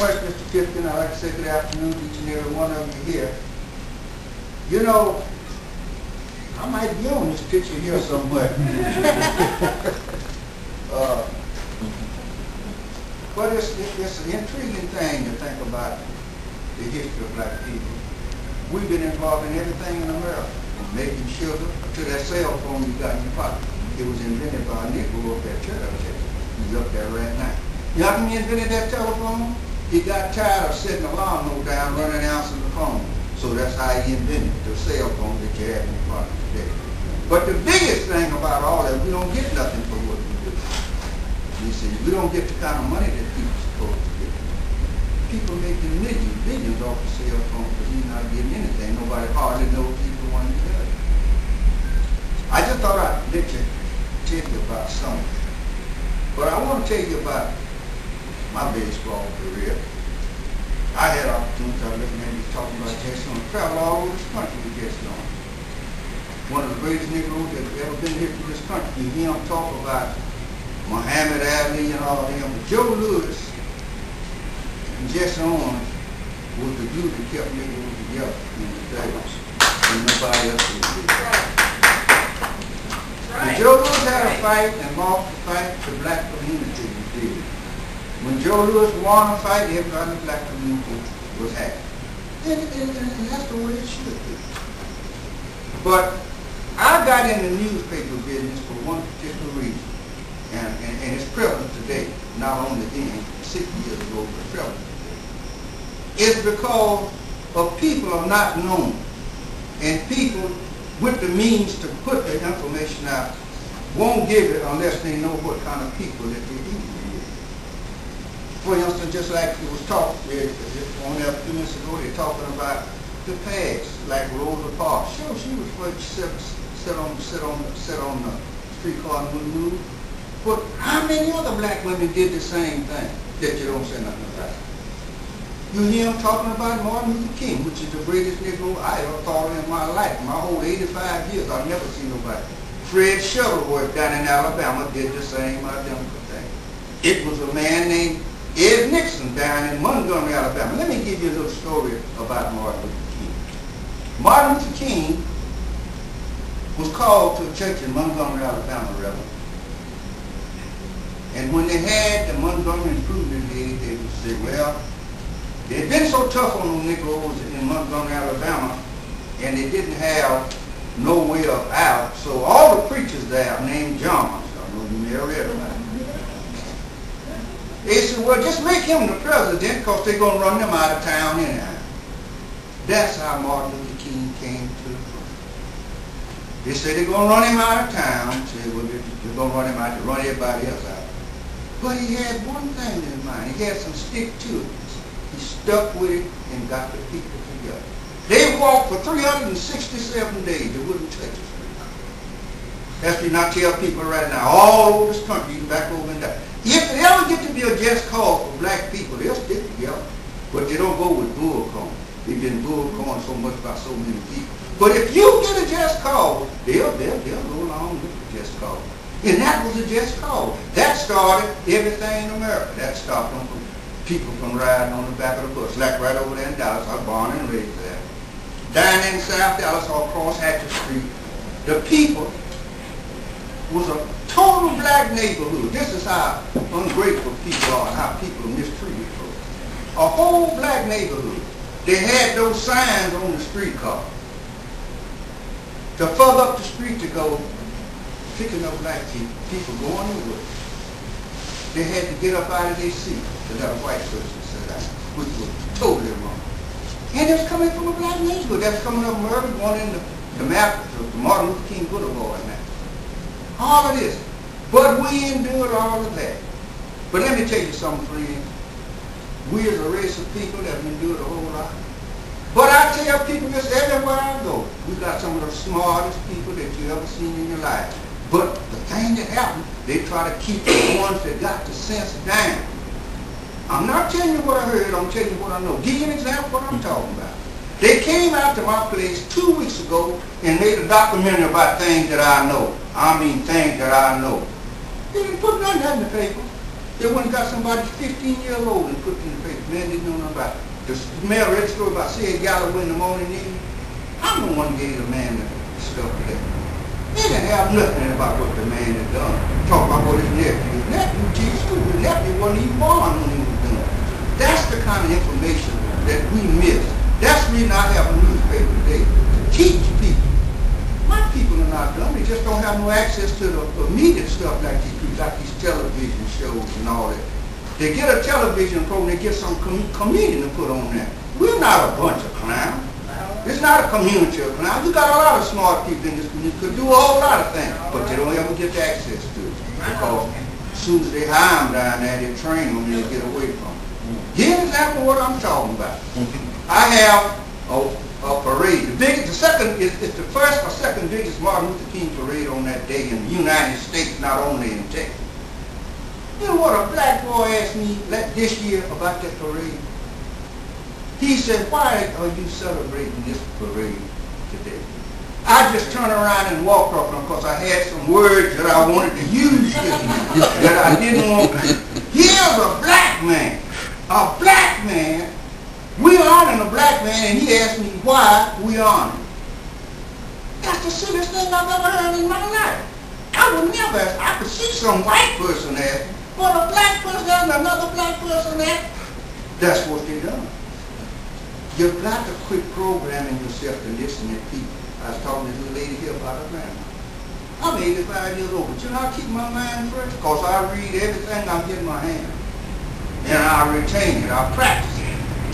much, Mr. Tipton. I'd like to say good afternoon to each and every one of you here. You know, I might be on this picture here somewhere. But it's an intriguing thing to think about the history of black people. We've been involved in everything in America, from making sugar to that cell phone you got in your pocket. It was invented by a Negro up at church. He's up there right now. You know how he invented that telephone? He got tired of setting the lawnmower down, running answering the phone. So that's how he invented the cell phone that you have in your pocket today. But the biggest thing about all that, we don't get nothing for what we do. You see, we don't get the kind of money that people are supposed to get. People making millions, billions off the cell phone, but he's not getting anything. Nobody hardly knows people want to do it. I just thought I'd tell you about something. But I want to tell you about my baseball career. I had opportunities. I was looking at you talking about Jason. I traveled all over this country with Jason. One of the greatest Negroes that have ever been here to this country. You hear him talk about Muhammad Ali and all them. But Joe Louis and Jesse Owens was the glue that kept Negroes together in the days. And nobody else did it. When Joe Louis had a fight and lost the fight, the black community was dead. When Joe Louis won a fight, everybody in the black community was happy. And that's the way it should be. But I got in the newspaper business for one particular reason. And it's prevalent today, not only then, 60 years ago, but prevalent today. It's because of people are not known. And people with the means to put the information out won't give it unless they know what kind of people that they do. For instance, just like it was talked only a few minutes ago, they're talking about the past, like Rosa Parks. Sure, she was first sit on the streetcar and wouldn't move. But how many other black women did the same thing that you don't say nothing about? You hear him talking about Martin Luther King, which is the greatest Negro I ever thought in my life. My whole 85 years, I've never seen nobody. Fred Shuttleworth down in Alabama did the same identical thing. It was a man named Ed Nixon down in Montgomery, Alabama. Let me give you a little story about Martin Luther King. Martin Luther King was called to a church in Montgomery, Alabama, Reverend. And when they had the Montgomery Improvement Day, they would say, well, they'd been so tough on the Negroes in Montgomery, Alabama, and they didn't have no way of out. So all the preachers there named John, I know you may have read about it. They said, well, just make him the president because they're going to run them out of town anyhow. That's how Martin Luther King came to the front. They said they're going to run him out of town. Said, well, they're going to run him out to run everybody else out. But he had one thing in mind. He had some stick to it. He stuck with it and got the people together. They walked for 367 days. They wouldn't touch the street. That's what I tell people right now, all over this country, even back over and down. If it ever get to be a just cause for black people, they'll stick together. But they don't go with bullcorn. They've been bullcorn so much by so many people. But if you get a just cause, they'll go along with the just cause. And that was a just cause. That started everything in America. That stopped them from people from riding on the back of the bus. Like right over there in Dallas. I was born and raised there. Down in South Dallas, all across Hatchet Street, the people was a total black neighborhood. This is how ungrateful people are and how people are mistreated. A whole black neighborhood. They had those signs on the streetcar. To further up the street to go, picking up black people going to work. They had to get up out of their seat to let a white person sit down, which was totally wrong. And it's coming from a black neighborhood. That's coming up Murray, going into the map, the Martin Luther King Boulevard now. All of this. But we endured all of that. But let me tell you something, friends. We as a race of people have endured a whole lot. But I tell people this everywhere I go. We got some of the smartest people that you ever seen in your life. But the thing that happened, they try to keep the ones that got the sense down. I'm not telling you what I heard, I'm telling you what I know. Give you an example of what I'm talking about. They came out to my place 2 weeks ago and made a documentary about things that I know. I mean things that I know. They didn't put nothing in the paper. They went and got somebody 15 years old and put it in the paper. Man, they know nothing about it. The mail read the story about Sid Galloway in the morning evening. I'm the one who gave the man the stuff to that. They didn't have nothing about what the man had done. Talk about what his nephew teach school. His nephew wasn't even born when he was doing it. That's the kind of information that we miss. That's the reason I have a newspaper today, to teach people. My people are not dumb. They just don't have no access to the immediate stuff like these television shows and all that. They get a television program, they get some comedian to put on there. We're not a bunch of clowns. It's not a community of clowns. You got a lot of smart people in this community who could do a whole lot of things, but they don't ever get the access to it. Because as soon as they hire them down there, they train them and they get away from them. Here's an example of what I'm talking about. I have a parade. It's the first or second biggest Martin Luther King parade on that day in the United States, not only in Texas. You know what a black boy asked me this year about that parade? He said, why are you celebrating this parade today? I just turned around and walked off them because I had some words that I wanted to use that I didn't want to. Here's a black man. A black man. We honoring a black man, and he asked me why we honor him. That's the silliest thing I've ever heard in my life. I would never ask. I could see some white person ask, but a black person and another black person ask. That's what they done. You've got to quit programming yourself to listen to people. I was talking to this lady here about her grandma. I'm 85 years old, but you know I keep my mind fresh because I read everything I get in my hand. And I retain it, I practice it.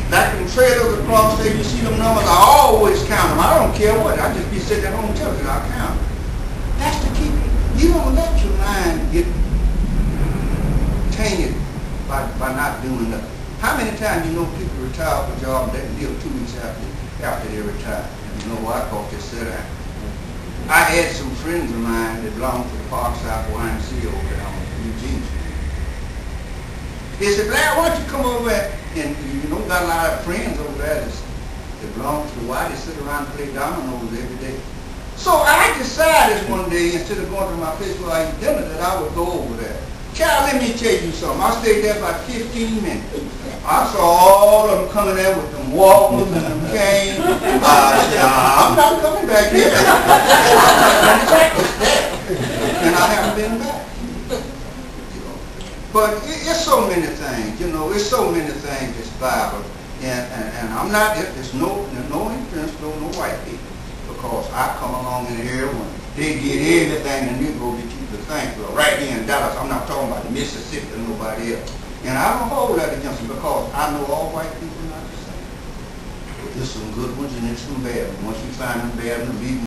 Like in trailers across there, you see them numbers, I always count them. I don't care what, I just be sitting at home telling you I count them. That's the key. You don't let your mind get tainted by not doing nothing. How many times you know people retire from a job that live 2 weeks after they retire? And you know what I call this sit down. I had some friends of mine that belonged to the Parkside YMCA over there on Eugene Street. They said, Blair, why don't you come over there? And you know, got a lot of friends over there that belong to the Y. They sit around and play dominoes every day. So I decided one day, instead of going to my place where I eat dinner, that I would go over there. Child, let me tell you something. I stayed there about 15 minutes. I saw all of them coming there with them walkers and them canes. I said, I'm not coming back here. And I haven't been back. But it's so many things, you know, it's so many things this Bible. And I'm not, there's no influence from no white people. Because I come along in here when they get everything the Negro get you to think. Well, right here in Dallas, I'm not talking about Mississippi or nobody else. And I don't hold that against them because I know all white people are not the same. But there's some good ones and there's some bad ones. Once you find them bad ones, leave them.